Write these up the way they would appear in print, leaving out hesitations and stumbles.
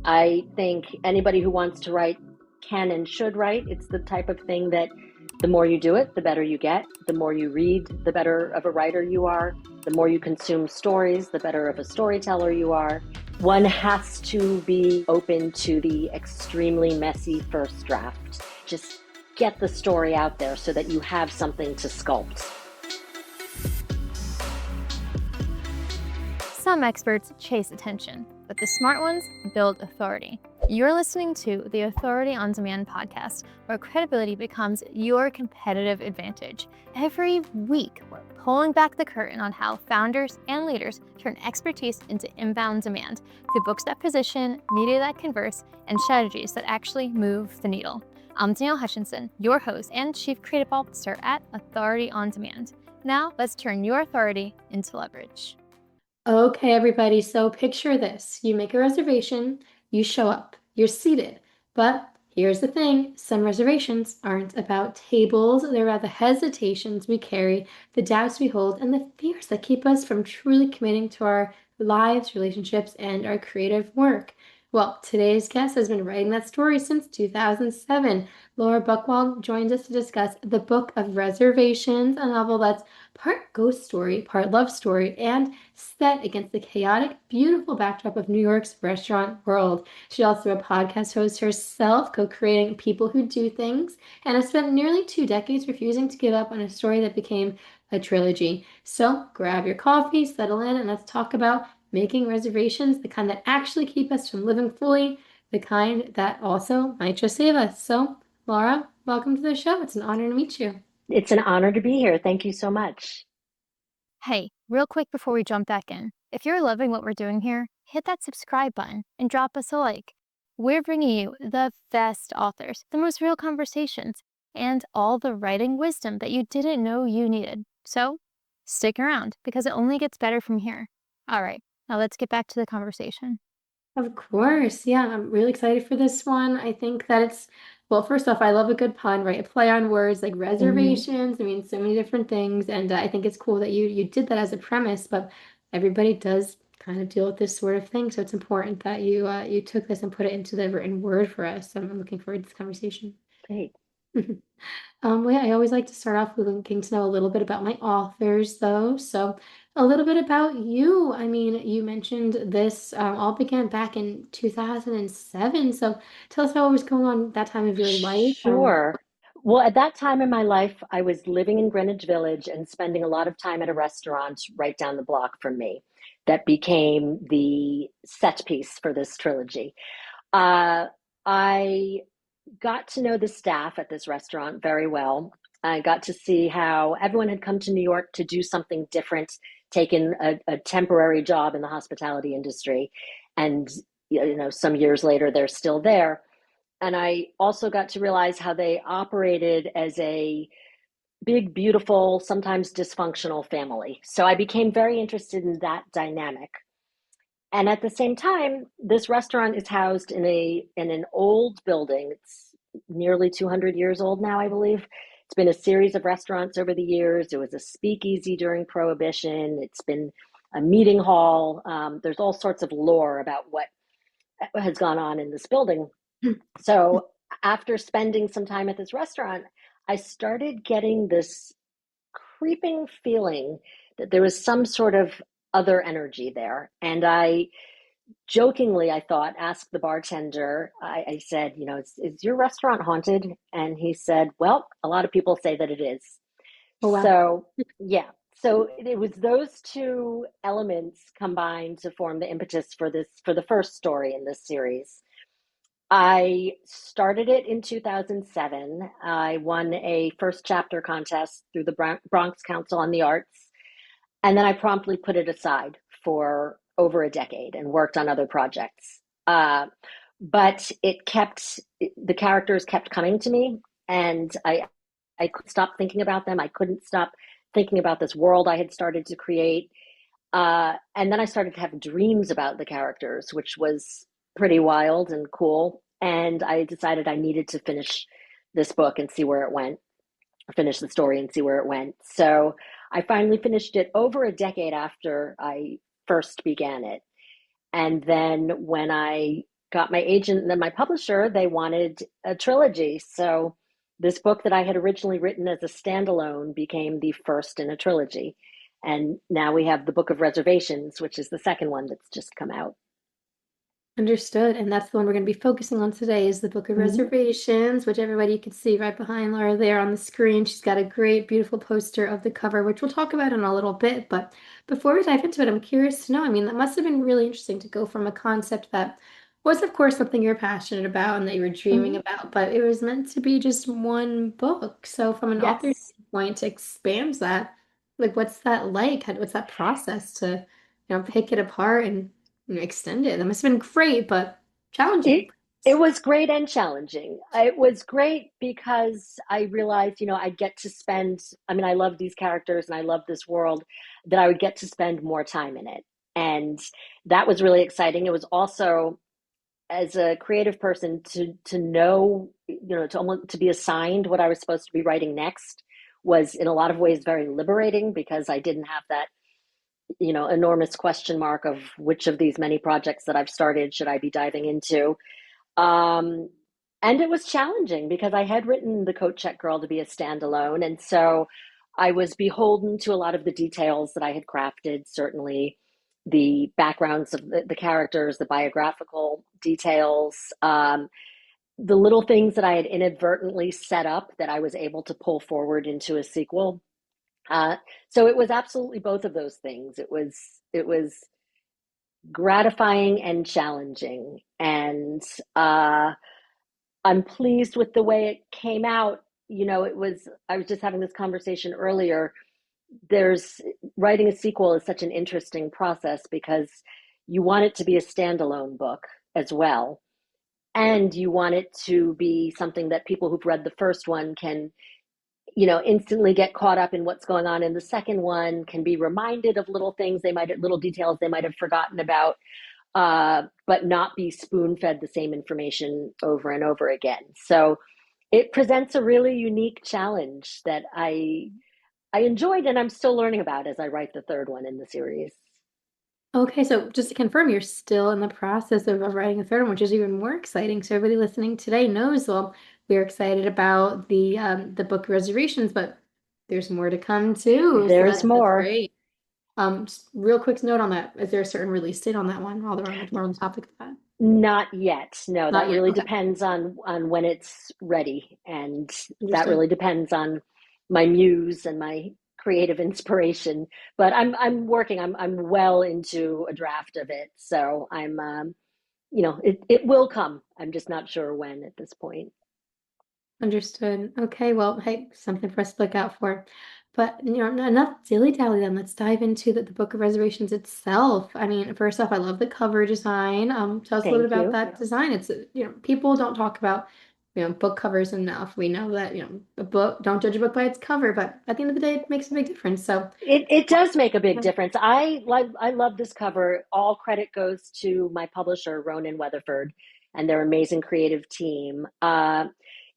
I think anybody who wants to write can and should write. It's the type of thing that the more you do it, the better you get. The more you read, the better of a writer you are. The more you consume stories, the better of a storyteller you are. One has to be open to the extremely messy first draft. Just get the story out there so that you have something to sculpt. Some experts chase attention, but the smart ones build authority. You're listening to the Authority on Demand podcast, where credibility becomes your competitive advantage. Every week, we're pulling back the curtain on how founders and leaders turn expertise into inbound demand through books that position, media that converse, and strategies that actually move the needle. I'm Danielle Hutchinson, your host and Chief Creative Officer at Authority on Demand. Now, let's turn your authority into leverage. Okay, everybody, so picture this. You make a reservation, you show up, you're seated. But here's the thing, some reservations aren't about tables, they're about the hesitations we carry, the doubts we hold, and the fears that keep us from truly committing to our lives, relationships, and our creative work. Well, today's guest has been writing that story since 2007. Laura Buchwald joins us to discuss the Book of Reservations, a novel that's part ghost story, part love story, and set against the chaotic, beautiful backdrop of New York's restaurant world. She's also a podcast host herself, co-creating People Who Do Things, and has spent nearly 2 decades refusing to give up on a story that became a trilogy. So grab your coffee, settle in, and let's talk about making reservations, the kind that actually keep us from living fully, the kind that also might just save us. So, Laura, welcome to the show. It's an honor to meet you. It's an honor to be here. Thank you so much. Hey, real quick before we jump back in, if you're loving what we're doing here, hit that subscribe button and drop us a like. We're bringing you the best authors, the most real conversations, and all the writing wisdom that you didn't know you needed. So stick around because it only gets better from here. All right, now let's get back to the conversation. Of course. Yeah, I'm really excited for this one. I think that well, first off, I love a good pun, right? A play on words like reservations. I mean, so many different things. And I think it's cool that you did that as a premise, but everybody does kind of deal with this sort of thing. So it's important that you took this and put it into the written word for us. I'm looking forward to this conversation. Great. Well, yeah, I always like to start off with getting to know a little bit about my authors, though. So, a little bit about you. I mean, you mentioned this all began back in 2007. So, tell us how it was going on that time of your life. Sure. Well, at that time in my life, I was living in Greenwich Village and spending a lot of time at a restaurant right down the block from me that became the set piece for this trilogy. I got to know the staff at this restaurant very well. I got to see how everyone had come to New York to do something different, taken a temporary job in the hospitality industry. And, some years later, they're still there. And I also got to realize how they operated as a big, beautiful, sometimes dysfunctional family. So I became very interested in that dynamic. And at the same time, this restaurant is housed in an old building. It's nearly 200 years old now, I believe. It's been a series of restaurants over the years. It was a speakeasy during Prohibition. It's been a meeting hall. There's all sorts of lore about what has gone on in this building. So after spending some time at this restaurant, I started getting this creeping feeling that there was some sort of other energy there. And I jokingly, I thought, asked the bartender, I said, is your restaurant haunted? And he said, well, a lot of people say that it is. Oh, wow. So, yeah. So it was those two elements combined to form the impetus for the first story in this series. I started it in 2007. I won a first chapter contest through the Bronx Council on the Arts. And then I promptly put it aside for over a decade and worked on other projects. But the characters kept coming to me, and I couldn't stop thinking about them. I couldn't stop thinking about this world I had started to create. And then I started to have dreams about the characters, which was pretty wild and cool. And I decided I needed to finish this book and see where it went, finish the story and see where it went. So I finally finished it over a decade after I first began it. And then when I got my agent and then my publisher, they wanted a trilogy. So this book that I had originally written as a standalone became the first in a trilogy. And now we have the Book of Reservations, which is the second one that's just come out. Understood. And that's the one we're going to be focusing on today is the Book of Mm-hmm. Reservations, which everybody can see right behind Laura there on the screen. She's got a great, beautiful poster of the cover, which we'll talk about in a little bit. But before we dive into it, I'm curious to know, I mean, that must have been really interesting to go from a concept that was, of course, something you're passionate about and that you were dreaming Mm-hmm. about, but it was meant to be just one book. So from an author's Yes. point to expand that, like, what's that like? What's that process to, pick it apart and extend it. That must have been great, but challenging. It it was great and challenging. It was great because I realized, I get to spend, I mean, I love these characters and I love this world, that I would get to spend more time in it. And that was really exciting. It was also, as a creative person, to know, to be assigned what I was supposed to be writing next was in a lot of ways very liberating because I didn't have that, enormous question mark of which of these many projects that I've started should I be diving into. Um, and it was challenging because I had written The Coat Check Girl to be a standalone. And so I was beholden to a lot of the details that I had crafted, certainly the backgrounds of the characters, the biographical details, the little things that I had inadvertently set up that I was able to pull forward into a sequel. Uh, so it was absolutely both of those things. It was gratifying and challenging, and I'm pleased with the way it came out. It was, I was just having this conversation earlier. There's Writing a sequel is such an interesting process because you want it to be a standalone book as well. And you want it to be something that people who've read the first one can, instantly get caught up in what's going on in the second one, can be reminded of little details they might have forgotten about, but not be spoon fed the same information over and over again. So it presents a really unique challenge that I enjoyed and I'm still learning about as I write the third one in the series. Okay, so just to confirm, you're still in the process of writing a third one, which is even more exciting. So everybody listening today knows, well, we're excited about the book reservations, but there's more to come too. So There's that's more. great. Just real quick note on that. Is there a certain release date on that one while we're on the topic of that? Not yet. No, Not that yet. really Okay. depends on when it's ready, and that Understood. really depends on my muse and my creative inspiration. But I'm working. I'm well into a draft of it, so I'm it will come. I'm just not sure when at this point. Understood. Okay, well, hey, something for us to look out for. But enough dilly-dally then. Let's dive into the Book of Reservations itself. I mean, first off, I love the cover design. Tell us a little bit Thank about you. that design. It's people don't talk about book covers enough. We know that a book don't judge a book by its cover, but at the end of the day, it makes a big difference. So, It does make a big difference. I love this cover. All credit goes to my publisher, Ronan Weatherford, and their amazing creative team.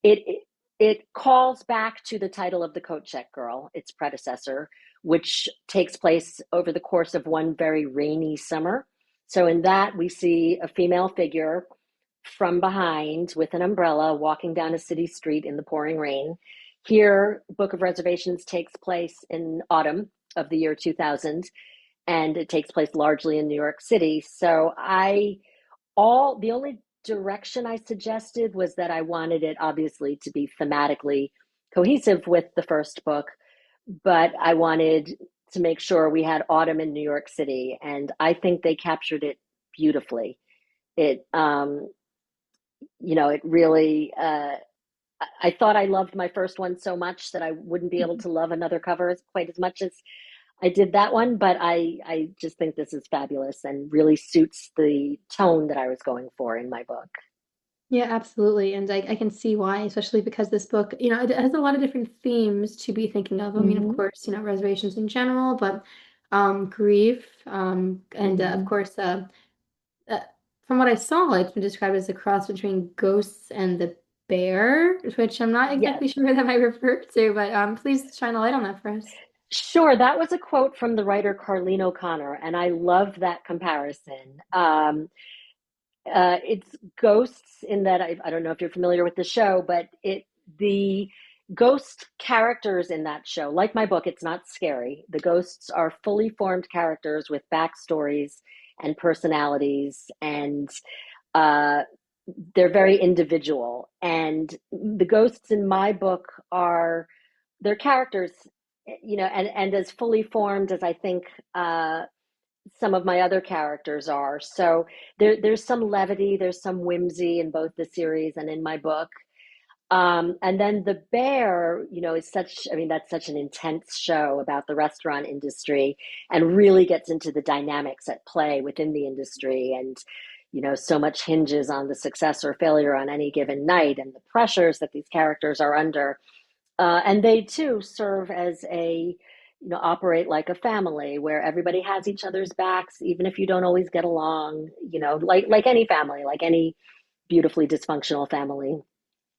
It it calls back to the title of The Coat Check Girl, its predecessor, which takes place over the course of one very rainy summer. So in that, we see a female figure from behind with an umbrella walking down a city street in the pouring rain. Here, Book of Reservations takes place in autumn of the year 2000, and it takes place largely in New York City. So the only direction I suggested was that I wanted it obviously to be thematically cohesive with the first book, but I wanted to make sure we had autumn in New York City, and I think they captured it beautifully. It it really I thought I loved my first one so much that I wouldn't be able to love another cover quite as much as I did that one, but I just think this is fabulous and really suits the tone that I was going for in my book. yeah, absolutely. And I can see why, especially because this book, it has a lot of different themes to be thinking of. I mean, of Mm-hmm. course, reservations in general, but grief, and of Mm-hmm. course, uh, from what I saw, it's been described as a cross between ghosts and the bear, which I'm not Yes. exactly sure what that might refer to, but please shine a light on that for us. Sure, that was a quote from the writer Carlene O'Connor, and I love that comparison. It's ghosts in that I don't know if you're familiar with the show, but the ghost characters in that show, like my book, it's not scary. The ghosts are fully formed characters with backstories and personalities, and uh, they're very individual. And the ghosts in my book are their characters, and as fully formed as I think some of my other characters are. So there's some levity, there's some whimsy in both the series and in my book. And then the bear, is such, I mean, that's such an intense show about the restaurant industry and really gets into the dynamics at play within the industry. And, so much hinges on the success or failure on any given night and the pressures that these characters are under. And they too serve as operate like a family where everybody has each other's backs, even if you don't always get along, like any family, like any beautifully dysfunctional family.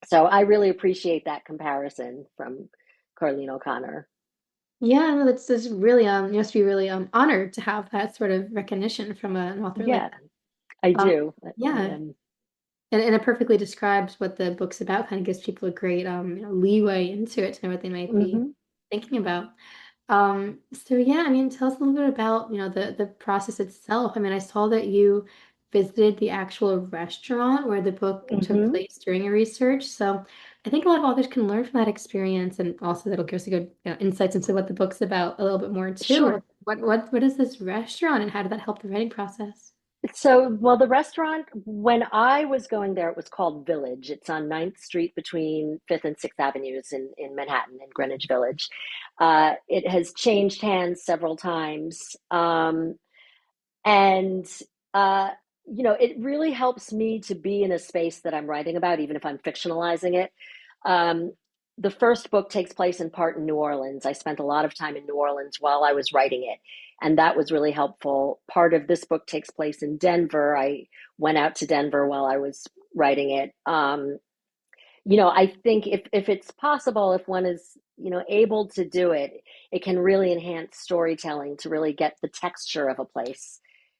So I really appreciate that comparison from Carlene O'Connor. Yeah, no, that's really you must be really honored to have that sort of recognition from an author like Yeah, I that. do. I Yeah, am. and it perfectly describes what the book's about, kind of gives people a great leeway into it to know what they might be Hmm. thinking about. So yeah, I mean, tell us a little bit about, the process itself. I mean, I saw that you visited the actual restaurant where the book took Hmm. place during your research. So I think a lot of authors can learn from that experience, and also that'll give us a good, insights into what the book's about a little bit more too. Sure. What is this restaurant, and how did that help the writing process? So, well, the restaurant, when I was going there, it was called Village. It's on Ninth Street between 5th and 6th Avenues in Manhattan, in Greenwich Village. It has changed hands several times. And, uh, it really helps me to be in a space that I'm writing about, even if I'm fictionalizing it. Um, the first book takes place in part in New Orleans. I spent a lot of time in New Orleans while I was writing it, and that was really helpful. Part of this book takes place in Denver. I went out to Denver while I was writing it. I think if it's possible, if one is, able to do it, it can really enhance storytelling to really get the texture of a place.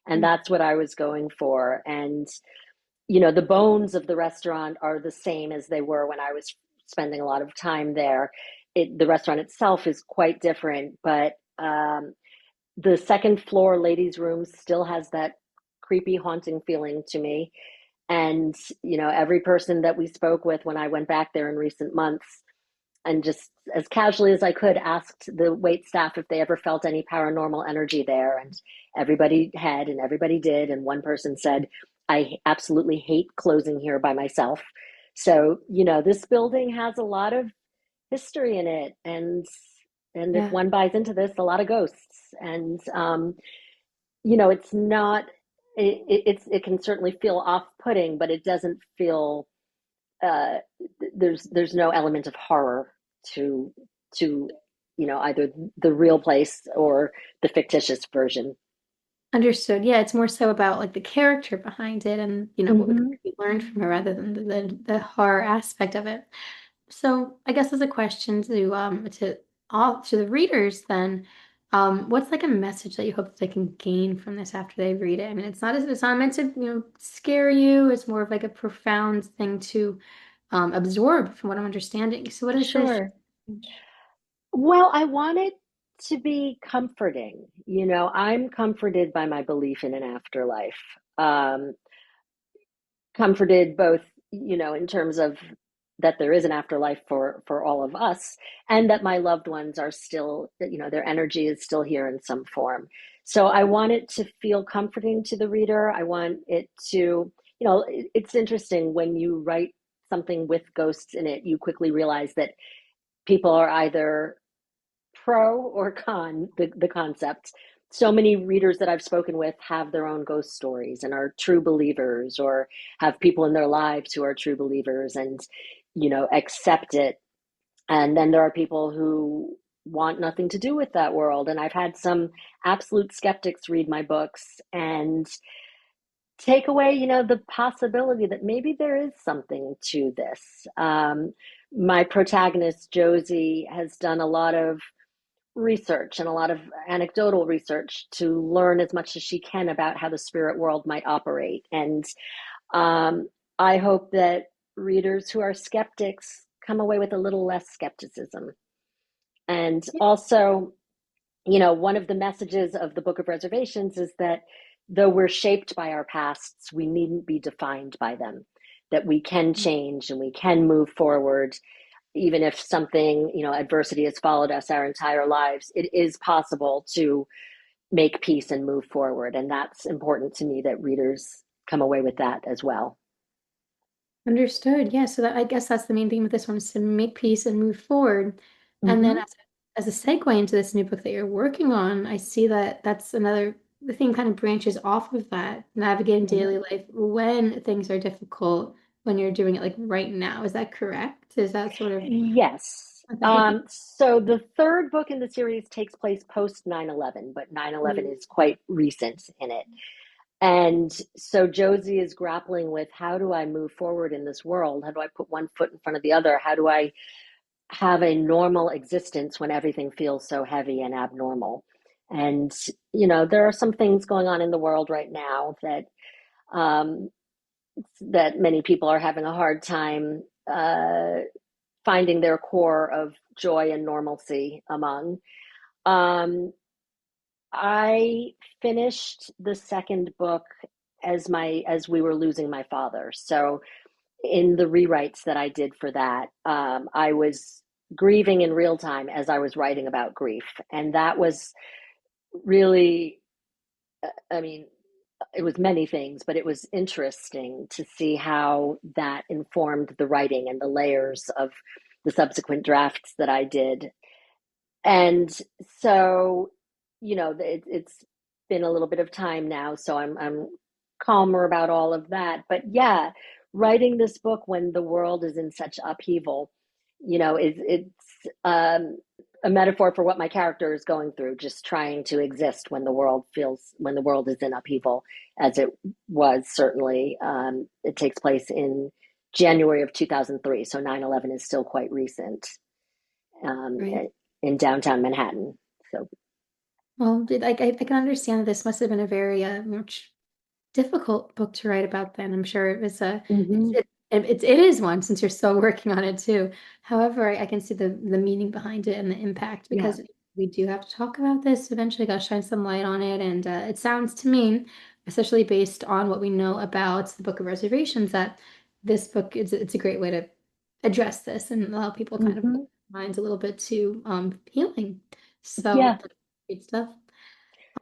And Mm. that's what I was going for. And, the bones of the restaurant are the same as they were when I was spending a lot of time there. The restaurant itself is quite different, but the second floor ladies' room still has that creepy, haunting feeling to me. And, every person that we spoke with when I went back there in recent months, and just as casually as I could, asked the wait staff if they ever felt any paranormal energy there. And everybody had, and everybody did. And one person said, I absolutely hate closing here by myself. So, this building has a lot of history in it. And if Yeah. one buys into this, a lot of ghosts. And, it's not, it can certainly feel off-putting, but it doesn't feel, uh, there's no element of horror to to either the real place or the fictitious version. Understood. Yeah, it's more so about like the character behind it and what could Hmm. be learned from it rather than the horror aspect of it. So I guess as a question to all to the readers then, what's like a message that you hope that they can gain from this after they read it? I mean, it's not meant to, scare you. It's more of like a profound thing to absorb from what I'm understanding. So what is this? Sure. Well, I want it to be comforting. I'm comforted by my belief in an afterlife. Um, Comforted both, in terms of that there is an afterlife for all of us, and that my loved ones are still, their energy is still here in some form. So I want it to feel comforting to the reader. I want it to, it's interesting when you write something with ghosts in it, you quickly realize that people are either pro or con the concept. So many readers that I've spoken with have their own ghost stories and are true believers, or have people in their lives who are true believers and, accept it. And then there are people who want nothing to do with that world. And I've had some absolute skeptics read my books and take away, the possibility that maybe there is something to this. My protagonist, Josie, has done a lot of research and a lot of anecdotal research to learn as much as she can about how the spirit world might operate. And Um, I hope that readers who are skeptics come away with a little less skepticism. And also, one of the messages of the Book of Reservations is that though we're shaped by our pasts, we needn't be defined by them, that we can change and we can move forward. Even if something, adversity has followed us our entire lives, it is possible to make peace and move forward. And that's important to me that readers come away with that as well. Understood. Yeah. So I guess that's the main thing with this one is to make peace and move forward. And then Mm-hmm. as a segue into this new book that you're working on, I see that that's the theme kind of branches off of that, navigating Mm-hmm. daily life when things are difficult, when you're doing it like right now. Is that correct? Is that sort of Yes. okay? So the third book in the series takes place post 9/11, but 9/11 Mm, is quite recent in it. And so Josie is grappling with, how do I move forward in this world? How do I put one foot in front of the other? How do I have a normal existence when everything feels so heavy and abnormal? And, there are some things going on in the world right now um, that many people are having a hard time finding their core of joy and normalcy among. Um, I finished the second book as we were losing my father. So in the rewrites that I did for that, I was grieving in real time as I was writing about grief, and that was really, I mean, it was many things, but it was interesting to see how that informed the writing and the layers of the subsequent drafts that I did. And so, it's been a little bit of time now, so I'm calmer about all of that. But yeah, writing this book when the world is in such upheaval, it's a metaphor for what my character is going through, just trying to exist when the world is in upheaval, as it was certainly. It takes place in January of 2003, so 9/11 is still quite recent. Um, right. in downtown Manhattan. So, Well, I can understand that this must have been a very much difficult book to write about then. I'm sure it was a mm-hmm. it is one since you're still working on it too. However, I can see the meaning behind it and the impact Yeah. because we do have to talk about this eventually. Got to shine some light on it, and it sounds to me, especially based on what we know about the Book of Reservations, that this book is it's a great way to address this and allow people kind of open Mm-hmm. their minds a little bit to healing. So Yeah. that's great stuff.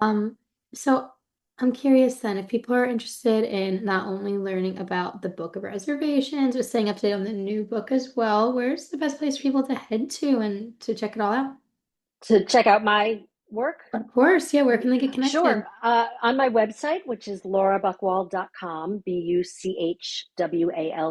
Um, so I'm curious then, if people are interested in not only learning about the Book of Reservations, but staying up to date on the new book as well, where's the best place for people to head to and to check it all out? To check out my work. Of course, yeah, where can they get connected? Sure. On my website, which is laurabuchwald.com,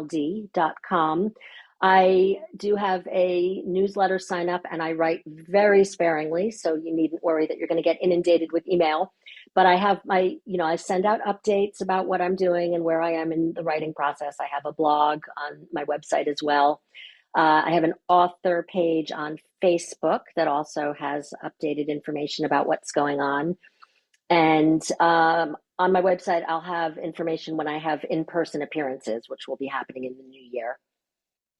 BUCHWALD.com, I do have a newsletter sign up and I write very sparingly, so you needn't worry that you're going to get inundated with email. But I have I send out updates about what I'm doing and where I am in the writing process. I have a blog on my website as well. I have an author page on Facebook that also has updated information about what's going on. And on my website, I'll have information when I have in person appearances, which will be happening in the new year.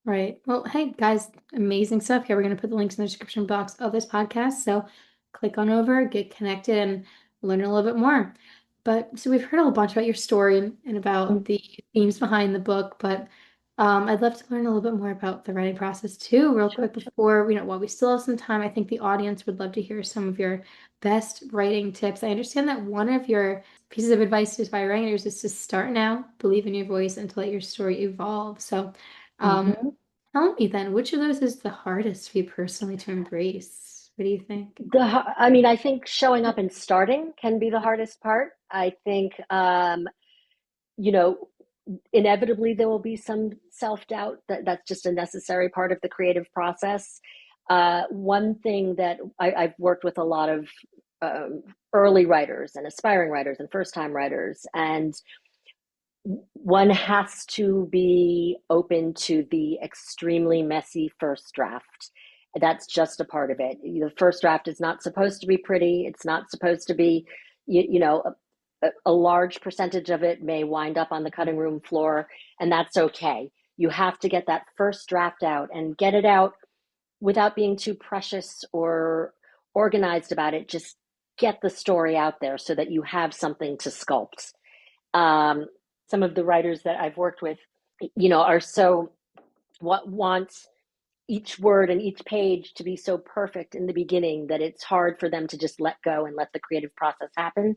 Right. Well, hey guys, amazing stuff here. We're going to put the links in the description box of this podcast. So click on over, get connected, and learn a little bit more. But so we've heard a whole bunch about your story and about the themes behind the book, but I'd love to learn a little bit more about the writing process too, real Sure. quick before, while we still have some time, I think the audience would love to hear some of your best writing tips. I understand that one of your pieces of advice to aspiring writers is to start now, believe in your voice, and to let your story evolve. So, um, Mm-hmm. tell me then, which of those is the hardest for you personally to embrace? What do you think? I think showing up and starting can be the hardest part. I think, you know, inevitably there will be some self-doubt. That's just a necessary part of the creative process. One thing that I've worked with a lot of um, early writers and aspiring writers and first-time writers, and one has to be open to the extremely messy first draft. That's just a part of it. The first draft is not supposed to be pretty. It's not supposed to be, you know, a large percentage of it may wind up on the cutting room floor, and that's okay. You have to get that first draft out and get it out without being too precious or organized about it. Just get the story out there so that you have something to sculpt. Some of the writers that I've worked with, are so want each word and each page to be so perfect in the beginning that it's hard for them to just let go and let the creative process happen.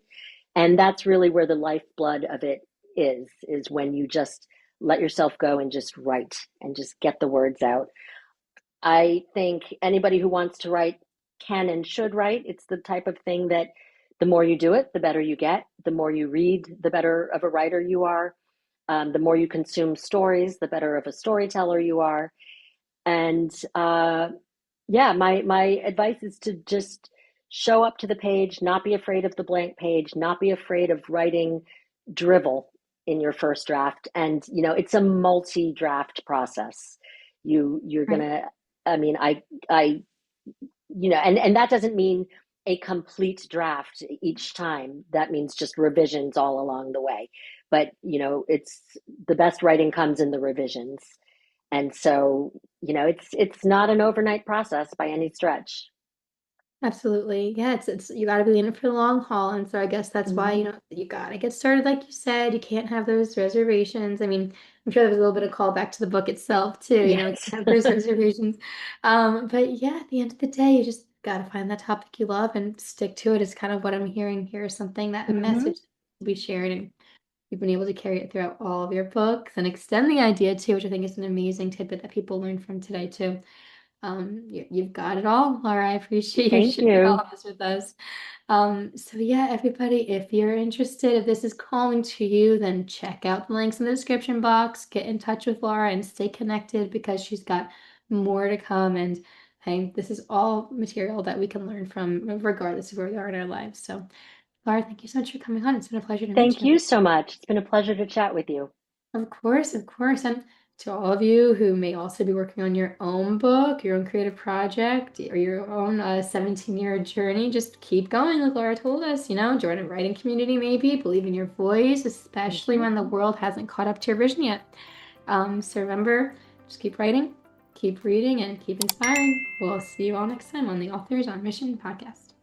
And that's really where the lifeblood of it is when you just let yourself go and just write and just get the words out. I think anybody who wants to write can and should write. It's the type of thing that the more you do it, the better you get. The more you read, the better of a writer you are. The more you consume stories, the better of a storyteller you are. And my advice is to just show up to the page, not be afraid of the blank page, not be afraid of writing drivel in your first draft. And it's a multi-draft process. You're Right. gonna, I mean, and that doesn't mean a complete draft each time. That means just revisions all along the way. But it's the best writing comes in the revisions. And so, it's not an overnight process by any stretch. Absolutely. Yeah, it's you gotta be in it for the long haul. And so I guess that's why, Mhm. you gotta get started, like you said. You can't have those reservations. I mean, I'm sure there was a little bit of callback to the book itself too, you Yes. can't have those reservations. But yeah, at the end of the day, you just gotta find that topic you love and stick to it is kind of what I'm hearing here, something that a Mhm. message to be shared, and you've been able to carry it throughout all of your books and extend the idea too, which I think is an amazing tidbit that people learn from today too. You've got it all, Laura. I appreciate you Thank sharing all you. of this with us. So yeah, everybody, if you're interested, if this is calling to you, then check out the links in the description box. Get in touch with Laura and stay connected because she's got more to come. And hey, this is all material that we can learn from, regardless of where we are in our lives. So, Laura, thank you so much for coming on. It's been a pleasure to meet Thank you. you so much. It's been a pleasure to chat with you. Of course, of course. And to all of you who may also be working on your own book, your own creative project, or your own 17-year journey, just keep going, like Laura told us, join a writing community maybe, believe in your voice, especially Mhm. when the world hasn't caught up to your vision yet. So remember, just keep writing, keep reading, and keep inspiring. We'll see you all next time on the Authors on Mission podcast.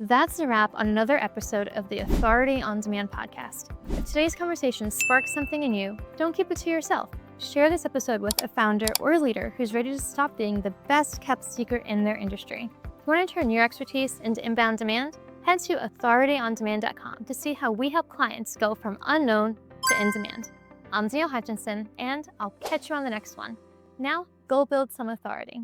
That's a wrap on another episode of the Authority on Demand podcast. If today's conversation sparked something in you, don't keep it to yourself. Share this episode with a founder or a leader who's ready to stop being the best kept secret in their industry. If you want to turn your expertise into inbound demand, head to authorityondemand.com to see how we help clients go from unknown to in demand. I'm Danielle Hutchinson, and I'll catch you on the next one. Now, go build some authority.